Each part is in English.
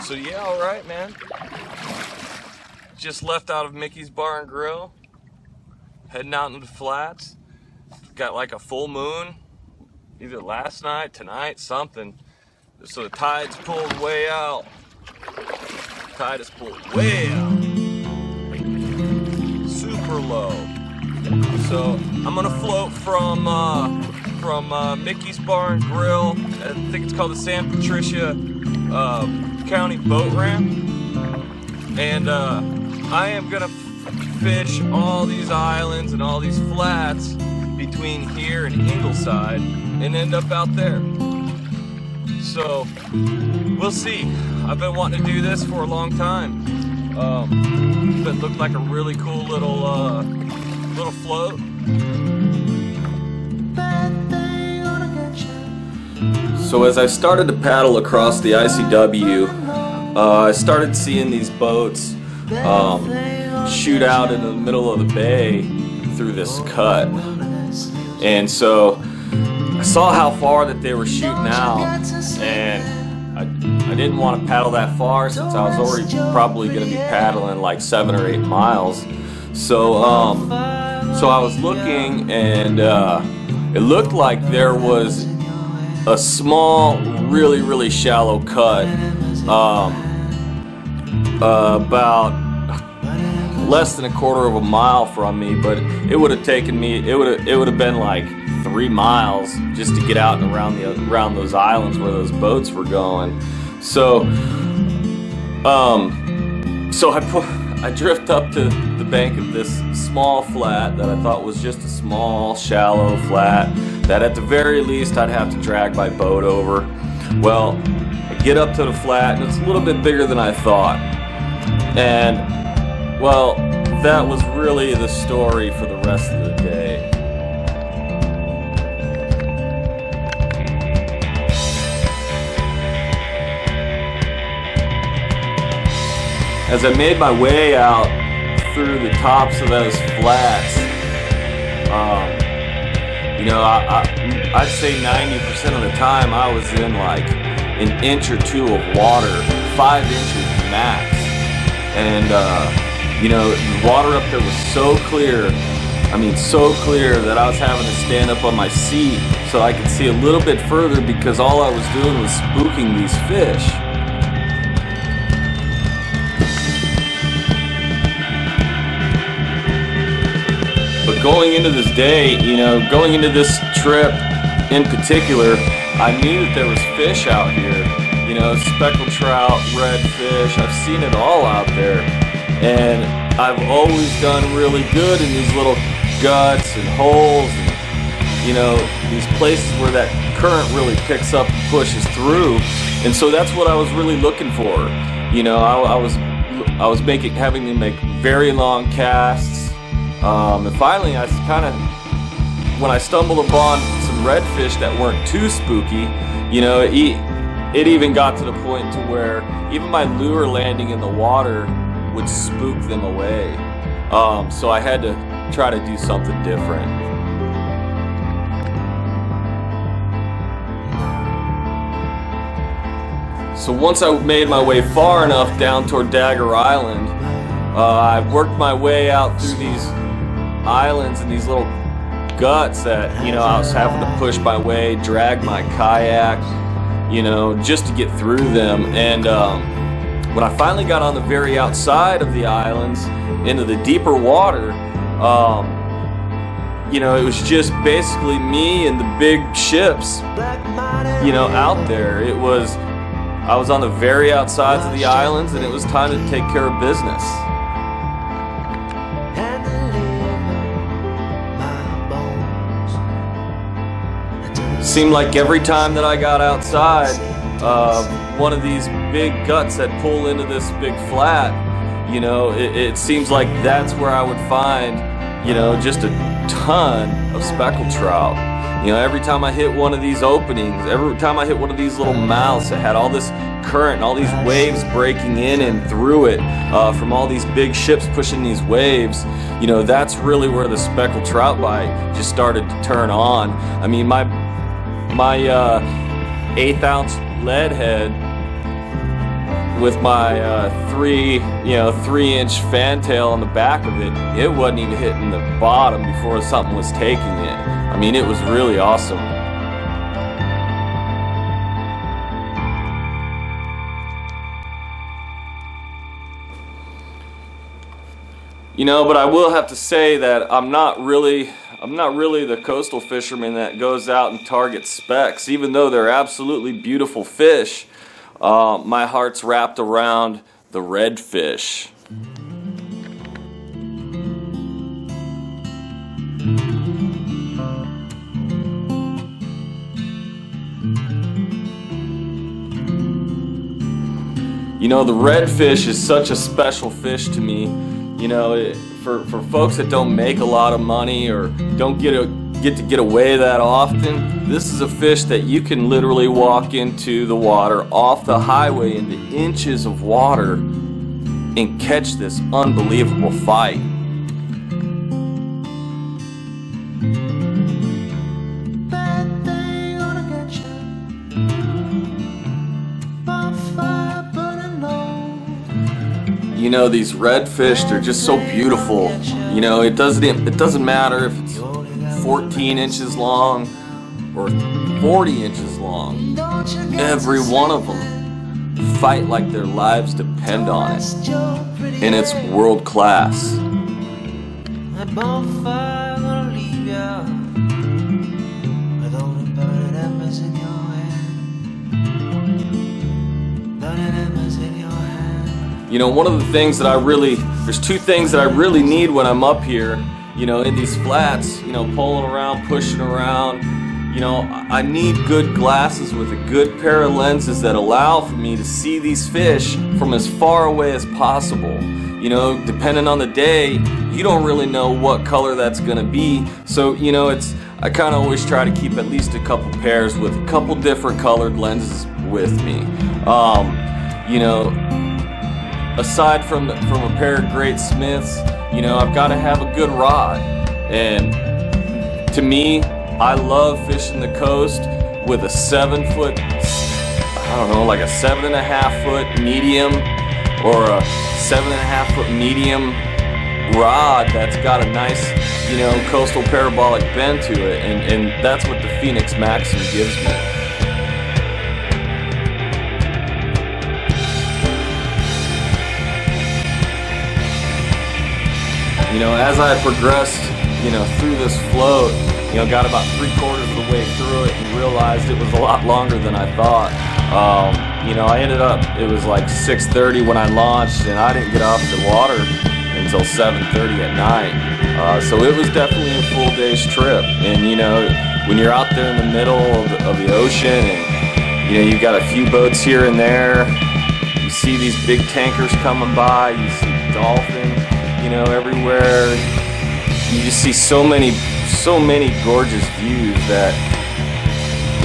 So yeah, all right, man. Just left out of Mickey's Bar and Grill, heading out into the flats. Got like a full moon, either last night, tonight, something. So the tide's pulled way out. Tide is pulled way out. Super low. So I'm gonna float from Mickey's Bar and Grill. I think it's called the San Patricio County Boat Ramp, and I am gonna fish all these islands and all these flats between here and Ingleside and end up out there. So we'll see. I've been wanting to do this for a long time. It looked like a really cool little float. So as I started to paddle across the ICW, I started seeing these boats shoot out into the middle of the bay through this cut. And so I saw how far that they were shooting out, and I didn't want to paddle that far since I was already probably going to be paddling like 7 or 8 miles. So I was looking, and it looked like there was a small, really shallow cut, about less than a quarter of a mile from me, but it would have taken me, it would have been like 3 miles just to get out and around those islands where those boats were going. So I drift up to the bank of this small flat that I thought was just a small, shallow flat that at the very least I'd have to drag my boat over. Well, I get up to the flat, and it's a little bit bigger than I thought. And, well, that was really the story for the rest of the day. As I made my way out through the tops of those flats, you know, I'd say 90% of the time I was in like an inch or two of water, 5 inches max. And, you know, the water up there was so clear, I mean so clear that I was having to stand up on my seat so I could see a little bit further because all I was doing was spooking these fish. But going into this day, you know, going into this trip in particular, I knew that there was fish out here. You know, speckled trout, redfish, I've seen it all out there. And I've always done really good in these little guts and holes and, you know, these places where that current really picks up and pushes through. And so that's what I was really looking for. You know, I was having to make very long casts. And finally, when I stumbled upon some redfish that weren't too spooky, you know, it even got to the point to where even my lure landing in the water would spook them away. So I had to try to do something different. So once I made my way far enough down toward Dagger Island, I worked my way out through these islands and these little guts that, you know, I was having to push my way, drag my kayak, you know, just to get through them. And when I finally got on the very outside of the islands into the deeper water, you know, it was just basically me and the big ships, you know, out there. I was on the very outsides of the islands, and it was time to take care of business. Seemed like every time that I got outside, one of these big guts that pull into this big flat, you know, it seems like that's where I would find, you know, just a ton of speckled trout. You know, every time I hit one of these openings, every time I hit one of these little mouths that had all this current and all these waves breaking in and through it from all these big ships pushing these waves, you know, that's really where the speckled trout bite just started to turn on. I mean, my 1/8 ounce lead head with my 3-inch fantail on the back of it, it wasn't even hitting the bottom before something was taking it. I mean, it was really awesome. But I will have to say that I'm not really the coastal fisherman that goes out and targets specks. Even though they're absolutely beautiful fish, my heart's wrapped around the redfish. The redfish is such a special fish to me. For folks that don't make a lot of money or don't get to get away that often, this is a fish that you can literally walk into the water off the highway into inches of water and catch this unbelievable fight. These redfish, they're just so beautiful. It doesn't matter if it's 14 inches long or 40 inches long. Every one of them fight like their lives depend on it, and it's world class. One of the things that there's two things that I really need when I'm up here, in these flats, pulling around, pushing around. I need good glasses with a good pair of lenses that allow for me to see these fish from as far away as possible. Depending on the day, you don't really know what color that's going to be. So, I kind of always try to keep at least a couple pairs with a couple different colored lenses with me. Aside from a pair of great Smiths, I've got to have a good rod. And to me, I love fishing the coast with a 7-foot, like a 7.5-foot medium or a 7.5-foot medium rod that's got a nice, coastal parabolic bend to it. And that's what the Phoenix Maxim gives me. As I progressed, through this float, got about 3/4 of the way through it and realized it was a lot longer than I thought. I ended up, it was like 6:30 when I launched, and I didn't get off the water until 7:30 at night. So it was definitely a full day's trip. And when you're out there in the middle of the ocean, and you've got a few boats here and there, you see these big tankers coming by, you see dolphins, everywhere. You just see so many gorgeous views that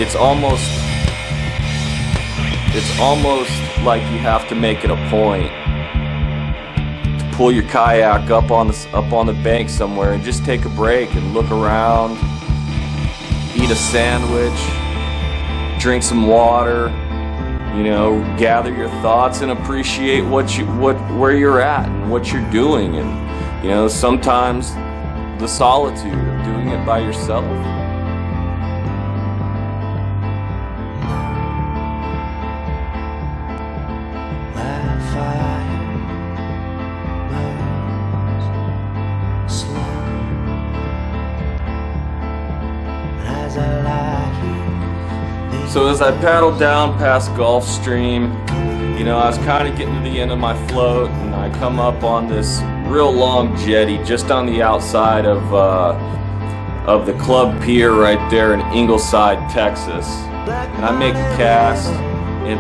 it's almost like you have to make it a point to pull your kayak up on the bank somewhere and just take a break and look around, eat a sandwich, drink some water, gather your thoughts and appreciate where you're at and what you're doing. And sometimes the solitude of doing it by yourself. So as I paddled down past Gulf Stream, I was kind of getting to the end of my float, and I come up on this real long jetty just on the outside of the club pier right there in Ingleside, Texas. And I make a cast, and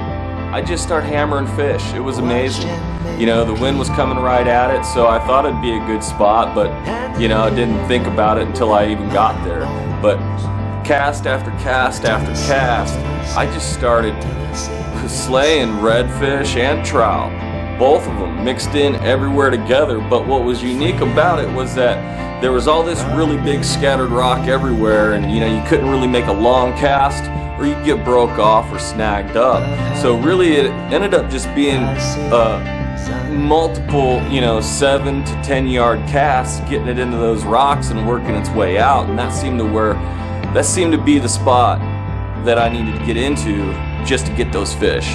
I just start hammering fish. It was amazing. The wind was coming right at it, so I thought it'd be a good spot, but I didn't think about it until I even got there. But cast after cast after cast, I just started slaying redfish and trout, both of them mixed in everywhere together. But what was unique about it was that there was all this really big scattered rock everywhere, and you couldn't really make a long cast or you get broke off or snagged up. So really it ended up just being multiple, 7 to 10 yard casts, getting it into those rocks and working its way out. And that seemed to be the spot that I needed to get into just to get those fish.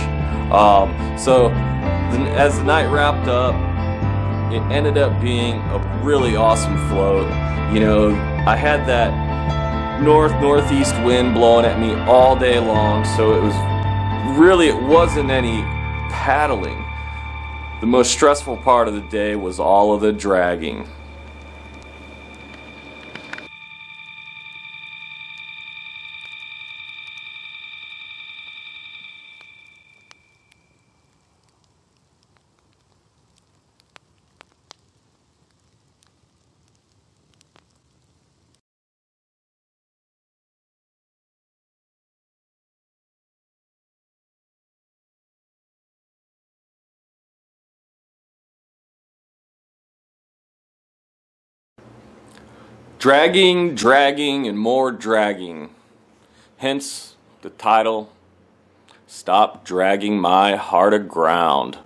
So as the night wrapped up, it ended up being a really awesome float. I had that northeast wind blowing at me all day long, so it wasn't any paddling. The most stressful part of the day was all of the dragging. Dragging, dragging, and more dragging. Hence the title, Stop Dragging My Heart Aground.